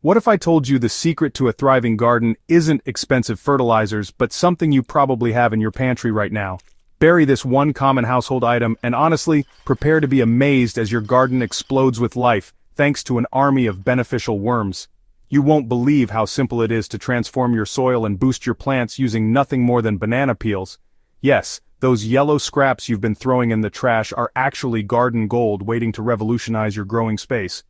What if I told you the secret to a thriving garden isn't expensive fertilizers, but something you probably have in your pantry right now? Bury this one common household item and honestly, prepare to be amazed as your garden explodes with life, thanks to an army of beneficial worms. You won't believe how simple it is to transform your soil and boost your plants using nothing more than banana peels. Yes, those yellow scraps you've been throwing in the trash are actually garden gold waiting to revolutionize your growing space.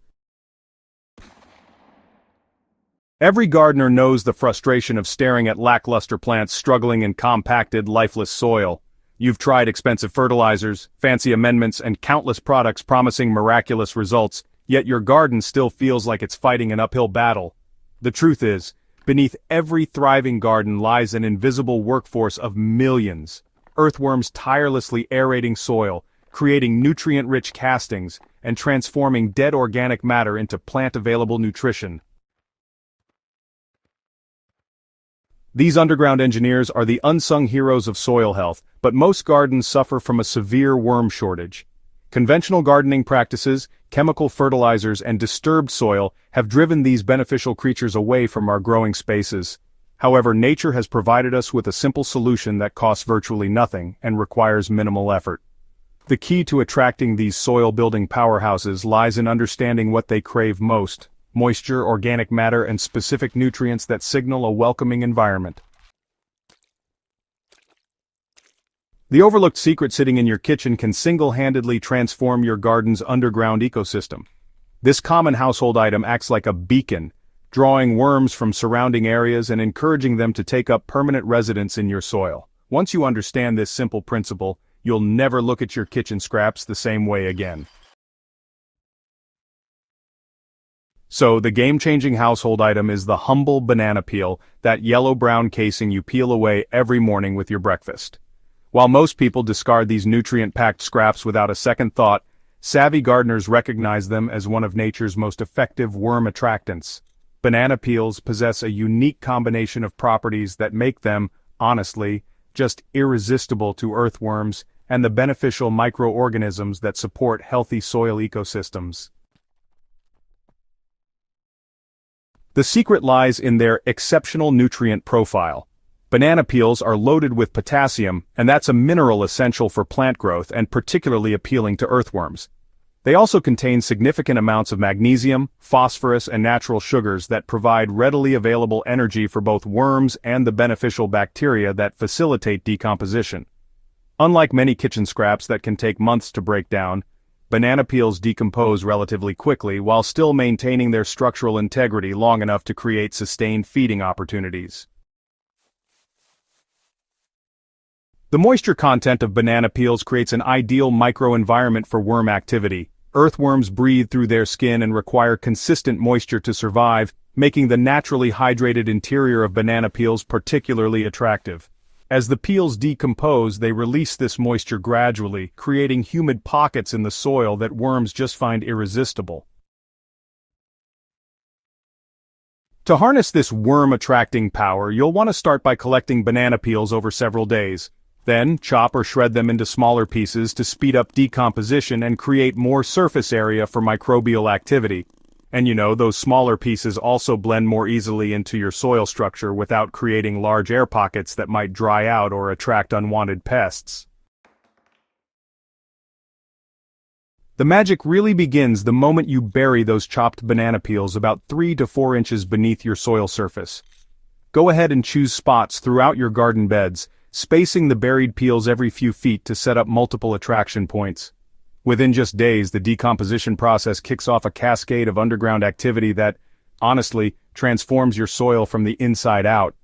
Every gardener knows the frustration of staring at lackluster plants struggling in compacted, lifeless soil. You've tried expensive fertilizers, fancy amendments, and countless products promising miraculous results, yet your garden still feels like it's fighting an uphill battle. The truth is, beneath every thriving garden lies an invisible workforce of millions. Earthworms tirelessly aerating soil, creating nutrient-rich castings, and transforming dead organic matter into plant-available nutrition. These underground engineers are the unsung heroes of soil health, but most gardens suffer from a severe worm shortage. Conventional gardening practices, chemical fertilizers, and disturbed soil have driven these beneficial creatures away from our growing spaces. However, nature has provided us with a simple solution that costs virtually nothing and requires minimal effort. The key to attracting these soil-building powerhouses lies in understanding what they crave most: moisture, organic matter, and specific nutrients that signal a welcoming environment. The overlooked secret sitting in your kitchen can single-handedly transform your garden's underground ecosystem. This common household item acts like a beacon, drawing worms from surrounding areas and encouraging them to take up permanent residence in your soil. Once you understand this simple principle, you'll never look at your kitchen scraps the same way again. So, the game-changing household item is the humble banana peel, that yellow-brown casing you peel away every morning with your breakfast. While most people discard these nutrient-packed scraps without a second thought, savvy gardeners recognize them as one of nature's most effective worm attractants. Banana peels possess a unique combination of properties that make them, honestly, just irresistible to earthworms and the beneficial microorganisms that support healthy soil ecosystems. The secret lies in their exceptional nutrient profile. Banana peels are loaded with potassium, and that's a mineral essential for plant growth and particularly appealing to earthworms. They also contain significant amounts of magnesium, phosphorus, and natural sugars that provide readily available energy for both worms and the beneficial bacteria that facilitate decomposition. Unlike many kitchen scraps that can take months to break down, banana peels decompose relatively quickly while still maintaining their structural integrity long enough to create sustained feeding opportunities. The moisture content of banana peels creates an ideal microenvironment for worm activity. Earthworms breathe through their skin and require consistent moisture to survive, making the naturally hydrated interior of banana peels particularly attractive. As the peels decompose, they release this moisture gradually, creating humid pockets in the soil that worms just find irresistible. To harness this worm-attracting power, you'll want to start by collecting banana peels over several days. Then, chop or shred them into smaller pieces to speed up decomposition and create more surface area for microbial activity. And those smaller pieces also blend more easily into your soil structure without creating large air pockets that might dry out or attract unwanted pests. The magic really begins the moment you bury those chopped banana peels about 3 to 4 inches beneath your soil surface. Go ahead and choose spots throughout your garden beds, spacing the buried peels every few feet to set up multiple attraction points. Within just days, the decomposition process kicks off a cascade of underground activity that, honestly, transforms your soil from the inside out.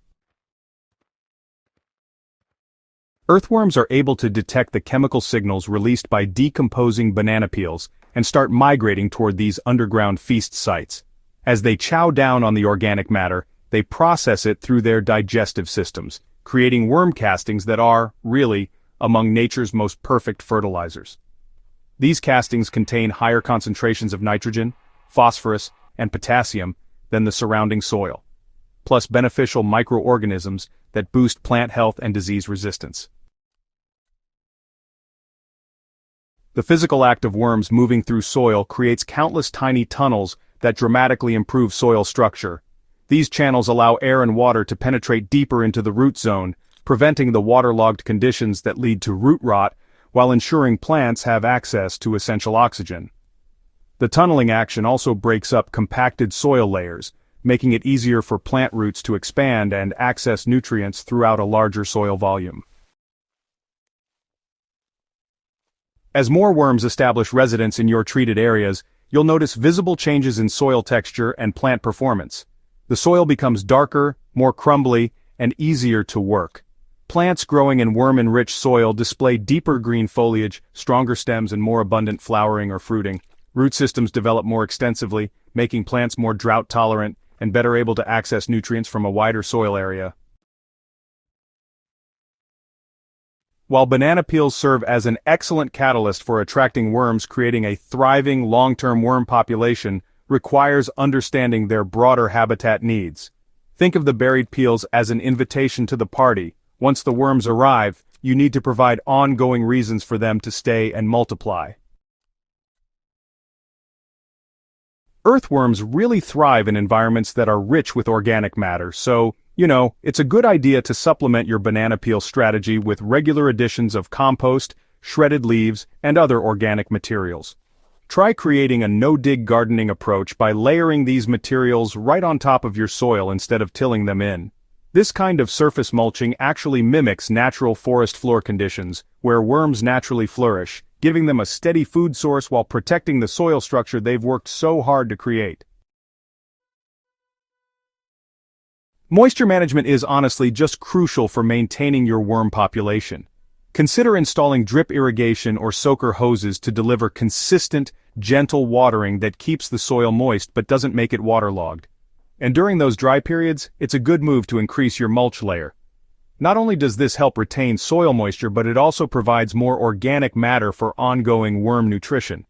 Earthworms are able to detect the chemical signals released by decomposing banana peels and start migrating toward these underground feast sites. As they chow down on the organic matter, they process it through their digestive systems, creating worm castings that are, really, among nature's most perfect fertilizers. These castings contain higher concentrations of nitrogen, phosphorus, and potassium than the surrounding soil, plus beneficial microorganisms that boost plant health and disease resistance. The physical act of worms moving through soil creates countless tiny tunnels that dramatically improve soil structure. These channels allow air and water to penetrate deeper into the root zone, preventing the waterlogged conditions that lead to root rot, while ensuring plants have access to essential oxygen. The tunneling action also breaks up compacted soil layers, making it easier for plant roots to expand and access nutrients throughout a larger soil volume. As more worms establish residence in your treated areas, you'll notice visible changes in soil texture and plant performance. The soil becomes darker, more crumbly, and easier to work. Plants growing in worm-enriched soil display deeper green foliage, stronger stems, and more abundant flowering or fruiting. Root systems develop more extensively, making plants more drought-tolerant and better able to access nutrients from a wider soil area. While banana peels serve as an excellent catalyst for attracting worms, creating a thriving long-term worm population requires understanding their broader habitat needs. Think of the berried peels as an invitation to the party. Once the worms arrive, you need to provide ongoing reasons for them to stay and multiply. Earthworms really thrive in environments that are rich with organic matter, so, it's a good idea to supplement your banana peel strategy with regular additions of compost, shredded leaves, and other organic materials. Try creating a no-dig gardening approach by layering these materials right on top of your soil instead of tilling them in. This kind of surface mulching actually mimics natural forest floor conditions, where worms naturally flourish, giving them a steady food source while protecting the soil structure they've worked so hard to create. Moisture management is honestly just crucial for maintaining your worm population. Consider installing drip irrigation or soaker hoses to deliver consistent, gentle watering that keeps the soil moist but doesn't make it waterlogged. And during those dry periods, it's a good move to increase your mulch layer. Not only does this help retain soil moisture, but it also provides more organic matter for ongoing worm nutrition.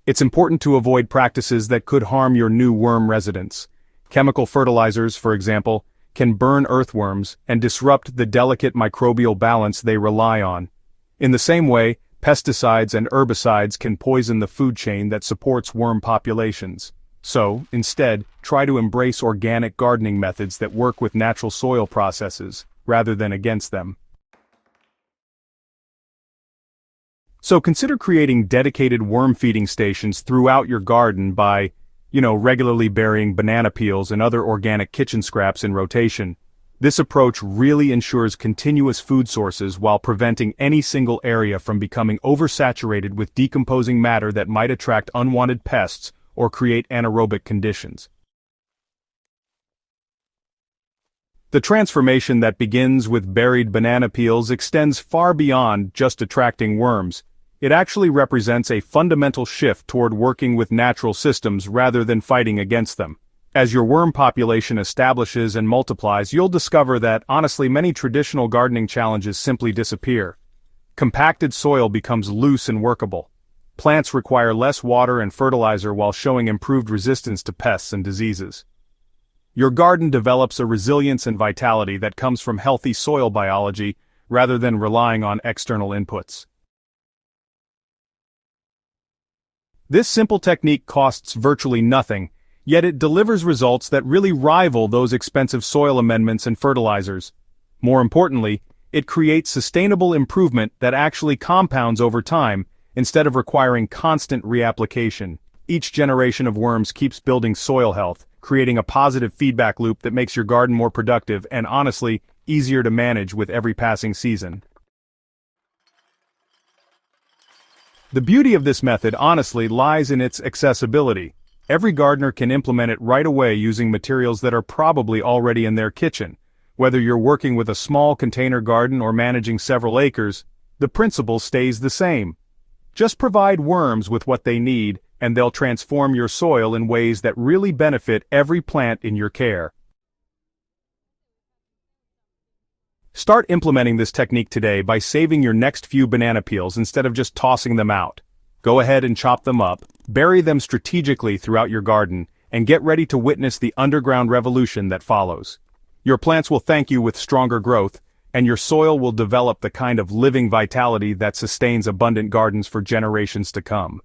It's important to avoid practices that could harm your new worm residents. Chemical fertilizers, for example, can burn earthworms and disrupt the delicate microbial balance they rely on. In the same way, pesticides and herbicides can poison the food chain that supports worm populations. So, instead, try to embrace organic gardening methods that work with natural soil processes, rather than against them. So consider creating dedicated worm feeding stations throughout your garden by, regularly burying banana peels and other organic kitchen scraps in rotation. This approach really ensures continuous food sources while preventing any single area from becoming oversaturated with decomposing matter that might attract unwanted pests or create anaerobic conditions. The transformation that begins with buried banana peels extends far beyond just attracting worms. It actually represents a fundamental shift toward working with natural systems rather than fighting against them. As your worm population establishes and multiplies, you'll discover that, honestly, many traditional gardening challenges simply disappear. Compacted soil becomes loose and workable. Plants require less water and fertilizer while showing improved resistance to pests and diseases. Your garden develops a resilience and vitality that comes from healthy soil biology rather than relying on external inputs. This simple technique costs virtually nothing, yet it delivers results that really rival those expensive soil amendments and fertilizers. More importantly, it creates sustainable improvement that actually compounds over time, instead of requiring constant reapplication. Each generation of worms keeps building soil health, creating a positive feedback loop that makes your garden more productive and, honestly, easier to manage with every passing season. The beauty of this method, honestly, lies in its accessibility. Every gardener can implement it right away using materials that are probably already in their kitchen. Whether you're working with a small container garden or managing several acres, the principle stays the same. Just provide worms with what they need, and they'll transform your soil in ways that really benefit every plant in your care. Start implementing this technique today by saving your next few banana peels instead of just tossing them out. Go ahead and chop them up, bury them strategically throughout your garden, and get ready to witness the underground revolution that follows. Your plants will thank you with stronger growth, and your soil will develop the kind of living vitality that sustains abundant gardens for generations to come.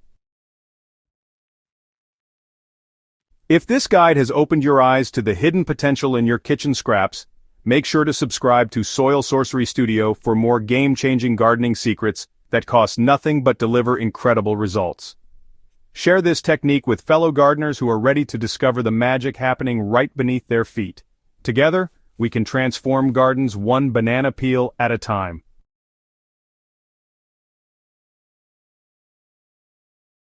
If this guide has opened your eyes to the hidden potential in your kitchen scraps, make sure to subscribe to Soil Sorcery Studio for more game-changing gardening secrets that cost nothing but deliver incredible results. Share this technique with fellow gardeners who are ready to discover the magic happening right beneath their feet. Together, we can transform gardens one banana peel at a time.